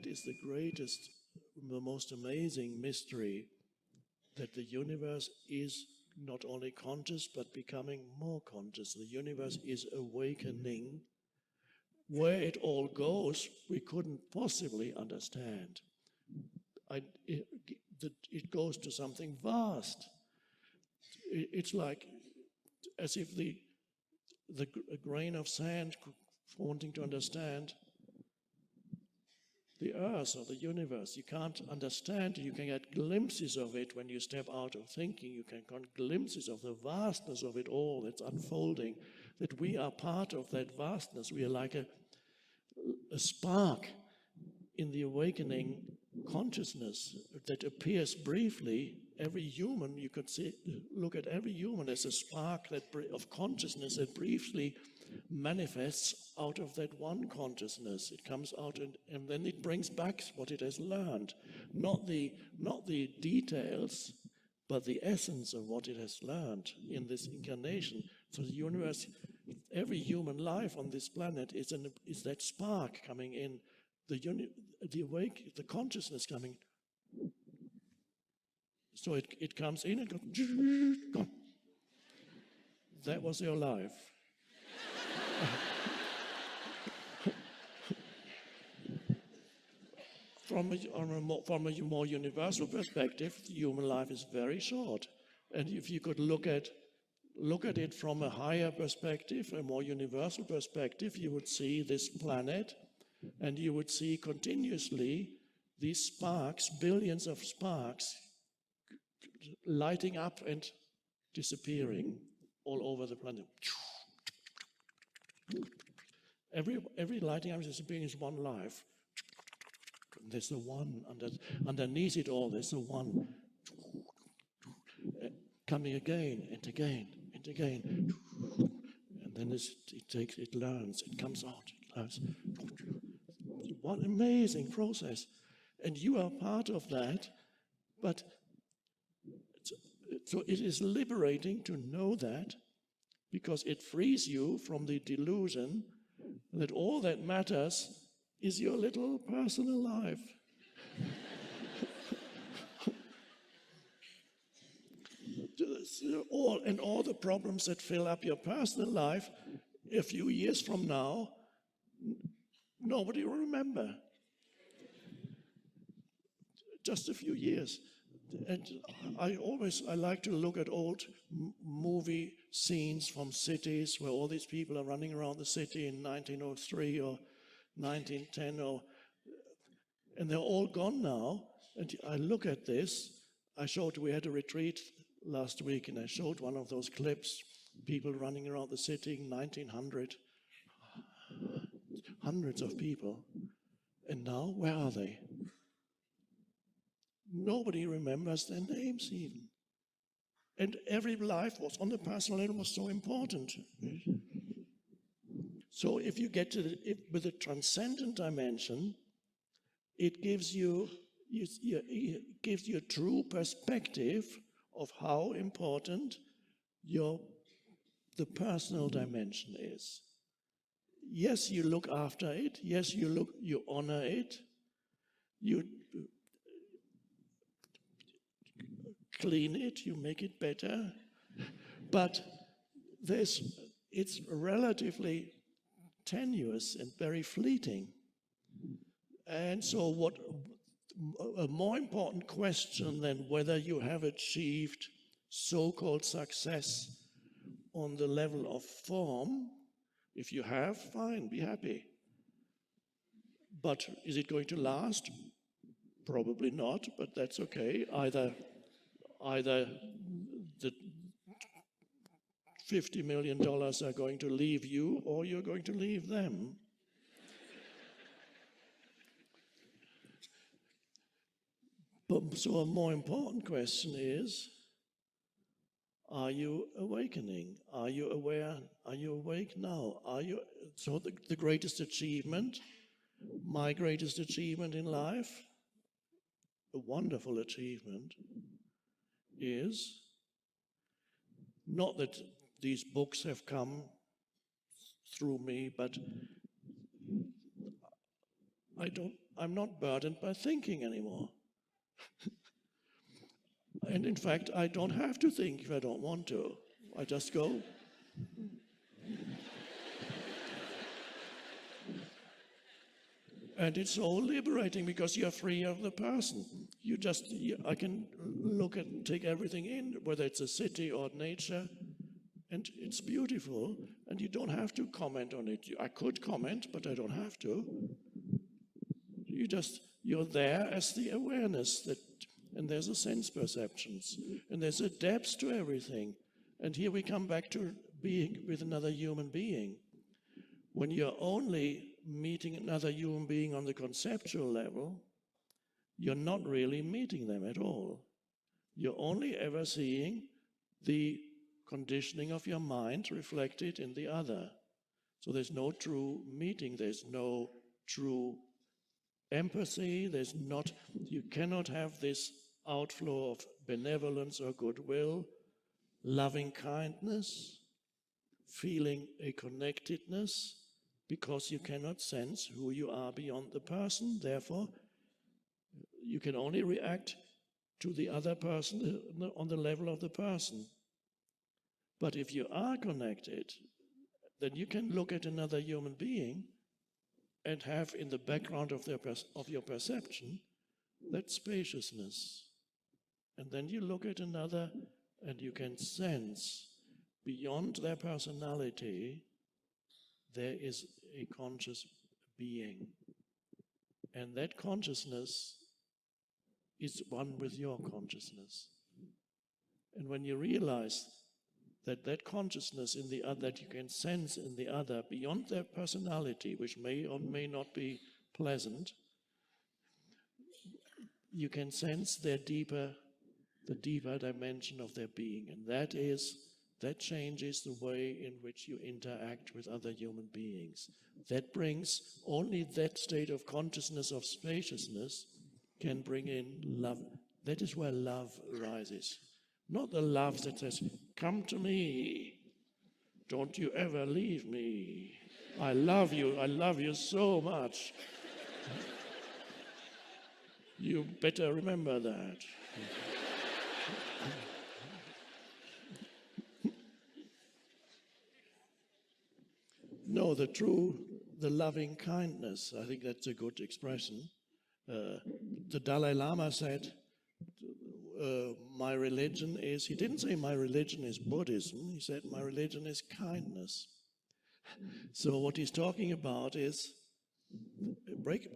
that is the greatest, the most amazing mystery, that the universe is not only conscious, but becoming more conscious. The universe is awakening. Where it all goes, we couldn't possibly understand. It goes to something vast. It's like as if a grain of sand wanting to understand the earth or the universe. You can't understand it. You can get glimpses of it when you step out of thinking. You can get glimpses of the vastness of it all that's unfolding, that we are part of that vastness. We are like a spark in the awakening consciousness that appears briefly. Every human, you could look at every human as a spark of consciousness that briefly manifests out of that one consciousness. It comes out and then it brings back what it has learned. Not the details, but the essence of what it has learned in this incarnation. So the universe, every human life on this planet is that spark coming in, the consciousness coming. So it comes in and goes, gone. That was your life. From a more universal perspective, human life is very short. And if you could look at it from a higher perspective, a more universal perspective, you would see this planet, and you would see continuously these sparks, billions of sparks, lighting up and disappearing all over the planet. Every lighting up and disappearing is one life. There's the one underneath it all. There's the one coming again and again and again, and then it learns. It comes out. It learns. What an amazing process! And you are part of that. But so it is liberating to know that, because it frees you from the delusion that all that matters is your little personal life. all the problems that fill up your personal life, a few years from now, nobody will remember. Just a few years. And I like to look at old movie scenes from cities where all these people are running around the city in 1903 or 1910, and they're all gone now. And I look at this. We had a retreat last week, and I showed one of those clips, people running around the city in 1900, hundreds of people. And now, where are they? Nobody remembers their names even. And every life was on the personal level was so important. So if you get to with the transcendent dimension, it gives you a true perspective of how important the personal dimension is. Yes, you look after it. Yes, you honor it. You clean it, you make it better, but it's relatively tenuous and very fleeting. And so a more important question than whether you have achieved so-called success on the level of form, if you have, fine, be happy. But is it going to last? Probably not, but that's okay. Either the $50 million are going to leave you, or you're going to leave them. So a more important question is, are you awakening? Are you aware? Are you awake now? So the greatest achievement, my greatest achievement in life, a wonderful achievement, is not that these books have come through me, but I'm not burdened by thinking anymore. And in fact, I don't have to think if I don't want to. I just go. And it's so liberating because you're free of the person. I can look and take everything in, whether it's a city or nature, and it's beautiful, and you don't have to comment on it. I could comment, but I don't have to. You're there as the awareness, and there's a sense perceptions, and there's a depth to everything. And here we come back to being with another human being. When you're only meeting another human being on the conceptual level, you're not really meeting them at all. You're only ever seeing the conditioning of your mind reflected in the other. So there's no true meeting, there's no true empathy, you cannot have this outflow of benevolence or goodwill, loving kindness, feeling a connectedness, because you cannot sense who you are beyond the person. Therefore, you can only react to the other person on the level of the person. But if you are connected, then you can look at another human being and have in the background of your perception that spaciousness. And then you look at another and you can sense beyond their personality there is a conscious being. And that consciousness is one with your consciousness. And when you realize that consciousness in the other, that you can sense in the other, beyond their personality, which may or may not be pleasant, you can sense the deeper dimension of their being. And that changes the way in which you interact with other human beings. That brings, only that state of consciousness of spaciousness can bring in love. That is where love arises. Not the love that says, come to me, don't you ever leave me. I love you so much. You better remember that. No, the loving kindness, I think that's a good expression. The Dalai Lama said, my religion is, he didn't say my religion is Buddhism, he said my religion is kindness. So what he's talking about is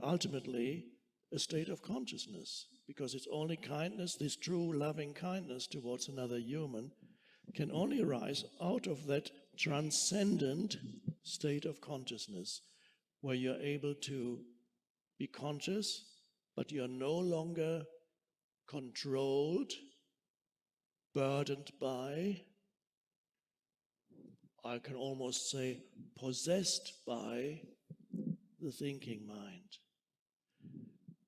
ultimately a state of consciousness, because it's only kindness, this true loving kindness towards another human, can only arise out of that transcendent state of consciousness, where you're able to be conscious, but you're no longer controlled, burdened by, I can almost say possessed by the thinking mind.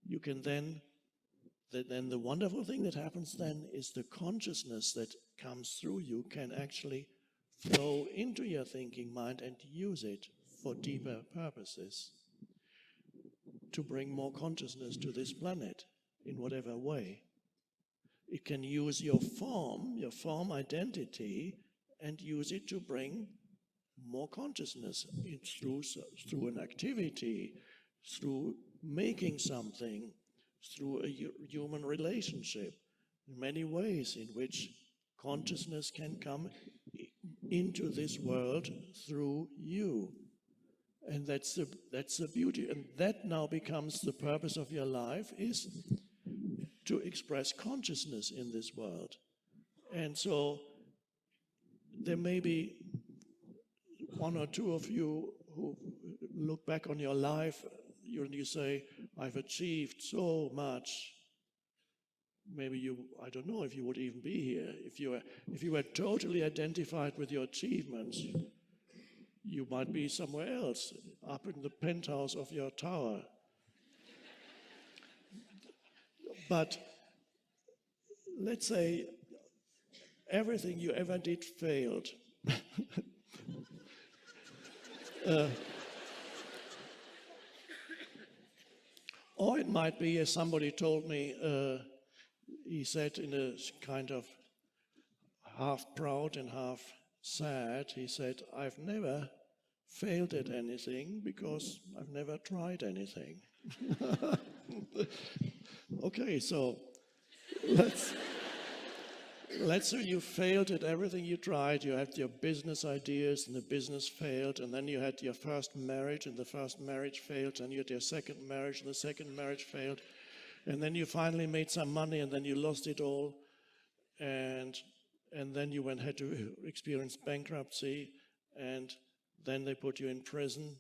You can then the wonderful thing that happens then is the consciousness that comes through you can actually flow into your thinking mind and use it for deeper purposes, to bring more consciousness to this planet in whatever way. It can use your form identity, and use it to bring more consciousness through an activity, through making something, through a human relationship. Many ways in which consciousness can come into this world through you. And that's the beauty. And that now becomes the purpose of your life, is to express consciousness in this world. And so there may be one or two of you who look back on your life and you say, I've achieved so much. Maybe I don't know if you would even be here. If you were totally identified with your achievements, you might be somewhere else, up in the penthouse of your tower. But let's say everything you ever did failed. Or it might be, as somebody told me, he said in a kind of half proud and half sad, he said, I've never failed at anything because I've never tried anything. Okay, so let's say you failed at everything you tried. You had your business ideas and the business failed, and then you had your first marriage and the first marriage failed, and you had your second marriage and the second marriage failed, and then you finally made some money and then you lost it all, and then you had to experience bankruptcy, and then they put you in prison,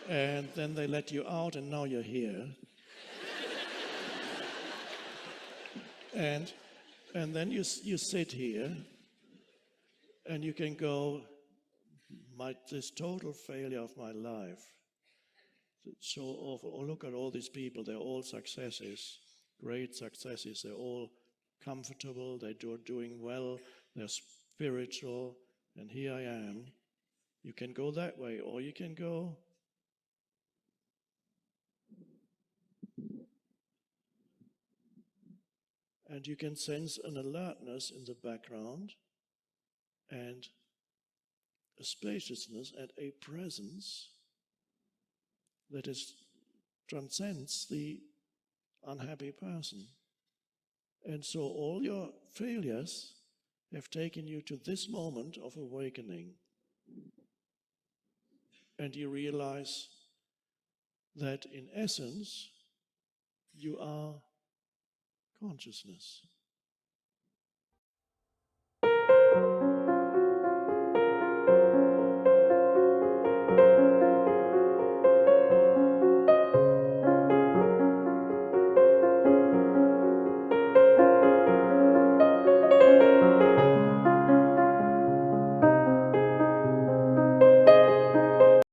and then they let you out, and now you're here. And then you sit here, and you can go, this total failure of my life, it's so awful. Oh, look at all these people, they're all successes, great successes, they're all comfortable, they're doing well, they're spiritual, and here I am. You can go that way, or you can go, and you can sense an alertness in the background, and a spaciousness and a presence that transcends the unhappy person. And so all your failures have taken you to this moment of awakening. And you realize that in essence, you are consciousness.